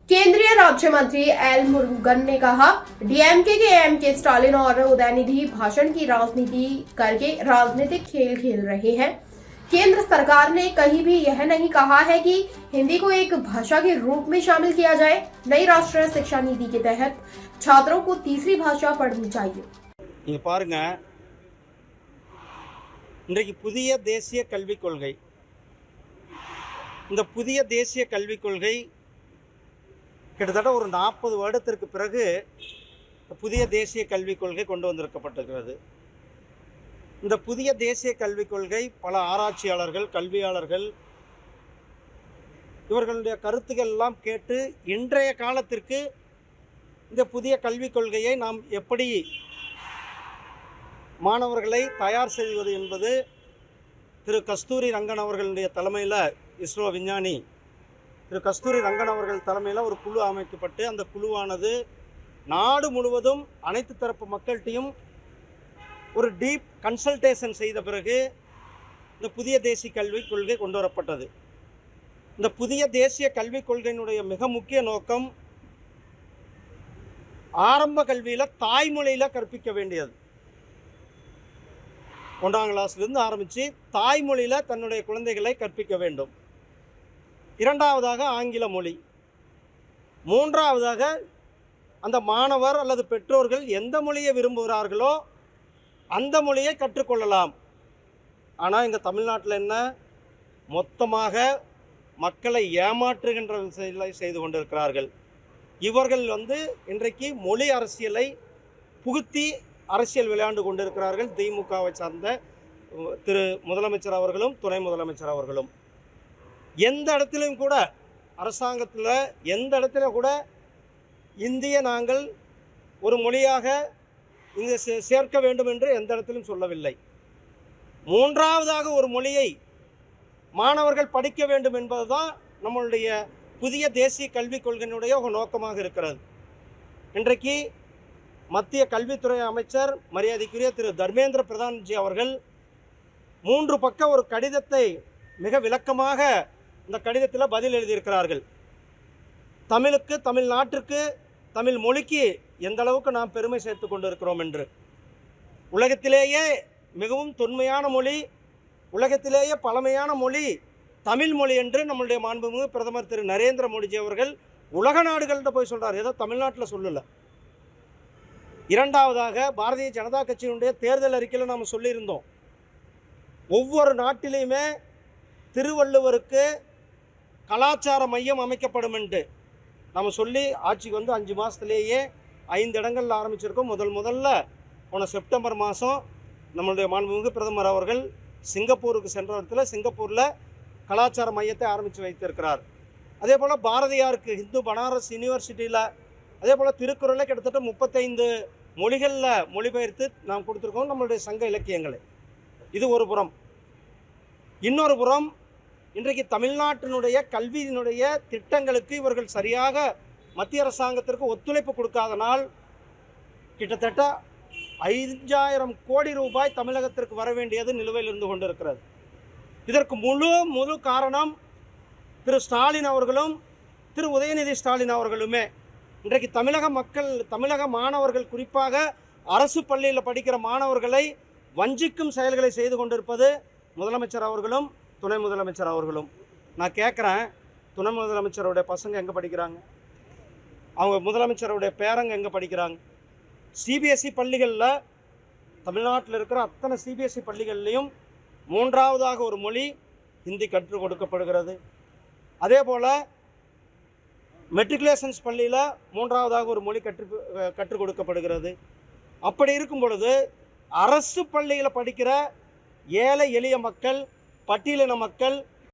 केंद्रीय राज्य मंत्री एल मुरुगन ने कहा, डीएमके के एमके स्टालिन और उदयनिधि भाषण की राजनीति करके राजनीतिक खेल खेल रहे हैं। केंद्र सरकार ने कहीं भी यह नहीं कहा है कि हिंदी को एक भाषा के रूप में शामिल किया जाए। नई राष्ट्रीय शिक्षा नीति के तहत छात्रों को तीसरी भाषा पढ़नी चाहिए। நீங்க பாருங்க, இன்றைக்கு புதிய தேசிய கல்விக் கொள்கை, இந்த புதிய தேசிய கல்விக் கொள்கை கிட்டத்தட்ட ஒரு 40 வருடத்திற்கு பிறகு புதிய தேசிய கல்விக் கொள்கை கொண்டு வந்திருக்கப்பட்டிருக்கிறது. இந்த புதிய தேசிய கல்விக் கொள்கை பல ஆராய்ச்சியாளர்கள், கல்வியாளர்கள் இவர்களுடைய கருத்துக்கள் எல்லாம் கேட்டு இன்றைய காலத்திற்கு இந்த புதிய கல்விக் கொள்கையை நாம் எப்படி மாணவர்களை தயார் செய்வது என்பது திரு கஸ்தூரி ரங்கன் அவர்களுடைய தலைமையில், இஸ்ரோ விஞ்ஞானி திரு கஸ்தூரி ரங்கன் அவர்கள் தலைமையில் ஒரு குழு அமைக்கப்பட்டு அந்த குழுவானது நாடு முழுவதும் அனைத்து தரப்பு மக்கள்கிட்டையும் ஒரு டீப் கன்சல்டேஷன் செய்த பிறகு இந்த புதிய தேசிய கல்விக் கொள்கை கொண்டு வரப்பட்டது. இந்த புதிய தேசிய கல்விக் கொள்கையினுடைய மிக முக்கிய நோக்கம் ஆரம்ப கல்வியில் தாய்மொழியில் கற்பிக்க வேண்டியது. 1ஆம் கிளாஸ்லேருந்து ஆரம்பித்து தாய்மொழியில் தன்னுடைய குழந்தைகளை கற்பிக்க வேண்டும். 2ஆவதாக ஆங்கில மொழி. 3ஆவதாக அந்த மாணவர் அல்லது பெற்றோர்கள் எந்த மொழியை விரும்புகிறார்களோ அந்த மொழியை கற்றுக்கொள்ளலாம். ஆனால் இங்கே தமிழ்நாட்டில் என்ன, மொத்தமாக மக்களை ஏமாற்றுகின்ற செயலை செய்து கொண்டிருக்கிறார்கள். இவர்கள் இன்றைக்கு மொழி அரசியலை புகுத்தி அரசியல் விளையாண்டு கொண்டிருக்கிறார்கள். திமுகவை சார்ந்த திரு முதலமைச்சர் அவர்களும் துணை முதலமைச்சர் அவர்களும் எந்த இடத்திலும் கூட, அரசாங்கத்தில் எந்த இடத்துல கூட இந்திய நாங்கள் ஒரு மொழியாக இங்கே சேர்க்க வேண்டும் என்று எந்த இடத்திலும் சொல்லவில்லை. 3ஆவதாக ஒரு மொழியை மாணவர்கள் படிக்க வேண்டும் என்பதுதான் நம்மளுடைய புதிய தேசிய கல்விக் கொள்கையினுடைய ஒரு நோக்கமாக இருக்கிறது. இன்றைக்கு மத்திய கல்வித்துறை அமைச்சர் மரியாதைக்குரிய திரு தர்மேந்திர பிரதான்ஜி அவர்கள் 3 பக்க ஒரு கடிதத்தை மிக விளக்கமாக இந்த கடிதத்தில் பதில் எழுதியிருக்கிறார்கள். தமிழுக்கு, தமிழ்நாட்டிற்கு, தமிழ் மொழிக்கு எந்த அளவுக்கு நாம் பெருமை சேர்த்து கொண்டு இருக்கிறோம் என்று. உலகத்திலேயே மிகவும் தொன்மையான மொழி, உலகத்திலேயே பழமையான மொழி தமிழ் மொழி என்று நம்மளுடைய மாண்புமிகு பிரதமர் திரு நரேந்திர மோடிஜி அவர்கள் உலக நாடுகள்கிட்ட போய் சொல்கிறார். ஏதோ தமிழ்நாட்டில் சொல்லலை. 2ஆவதாக பாரதிய ஜனதா கட்சியினுடைய தேர்தல் அறிக்கையில் நாம் சொல்லியிருந்தோம், ஒவ்வொரு நாட்டிலையுமே திருவள்ளுவருக்கு கலாச்சார மையம் அமைக்கப்படும் என்று நம்ம சொல்லி ஆட்சிக்கு 5 மாதத்துலேயே 5 இடங்களில் ஆரம்பிச்சிருக்கோம். முதல்ல போன செப்டம்பர் மாதம் நம்மளுடைய மாண்புமிகு பிரதமர் அவர்கள் சிங்கப்பூருக்கு சென்ற இடத்துல சிங்கப்பூரில் கலாச்சார மையத்தை ஆரம்பித்து வைத்திருக்கிறார். அதே போல் பாரதியாருக்கு ஹிந்து பனாரஸ் யூனிவர்சிட்டியில், அதே போல் திருக்குறளை கிட்டத்தட்ட 35 மொழிகளில் மொழிபெயர்த்து நாம் கொடுத்துருக்கோம் நம்மளுடைய சங்க இலக்கியங்களை. இது ஒரு புறம். இன்னொரு புறம், இன்றைக்கு தமிழ்நாட்டினுடைய கல்வியினுடைய திட்டங்களுக்கு இவர்கள் சரியாக மத்திய அரசாங்கத்திற்கு ஒத்துழைப்பு கொடுக்காதனால் கிட்டத்தட்ட 5000 கோடி ரூபாய் தமிழகத்திற்கு வர வேண்டியது நிலுவையில் இருந்து கொண்டிருக்கிறது. இதற்கு முழு காரணம் திரு ஸ்டாலின் அவர்களும் திரு உதயநிதி ஸ்டாலின் அவர்களுமே. இன்றைக்கு தமிழக மாணவர்கள், குறிப்பாக அரசு பள்ளியில் படிக்கிற மாணவர்களை வஞ்சிக்கும் செயல்களை செய்து கொண்டிருப்பது முதலமைச்சர் அவர்களும் துணை முதலமைச்சர் அவர்களும். நான் கேட்குறேன், துணை முதலமைச்சருடைய பசங்க எங்கே படிக்கிறாங்க? அவங்க முதலமைச்சருடைய பேரங்க எங்கே படிக்கிறாங்க? சிபிஎஸ்சி பள்ளிகளில், தமிழ்நாட்டில் இருக்கிற அத்தனை சிபிஎஸ்சி பள்ளிகள்லேயும் 3ஆவதாக ஒரு மொழி ஹிந்தி கற்றுக் கொடுக்கப்படுகிறது. அதே போல் மெட்ரிகுலேஷன்ஸ் பள்ளியில் 3ஆவதாக ஒரு மொழி கற்றுக் கொடுக்கப்படுகிறது. அப்படி இருக்கும் பொழுது அரசு பள்ளியில் படிக்கிற ஏழை எளிய மக்கள், பட்டியலின மக்கள்,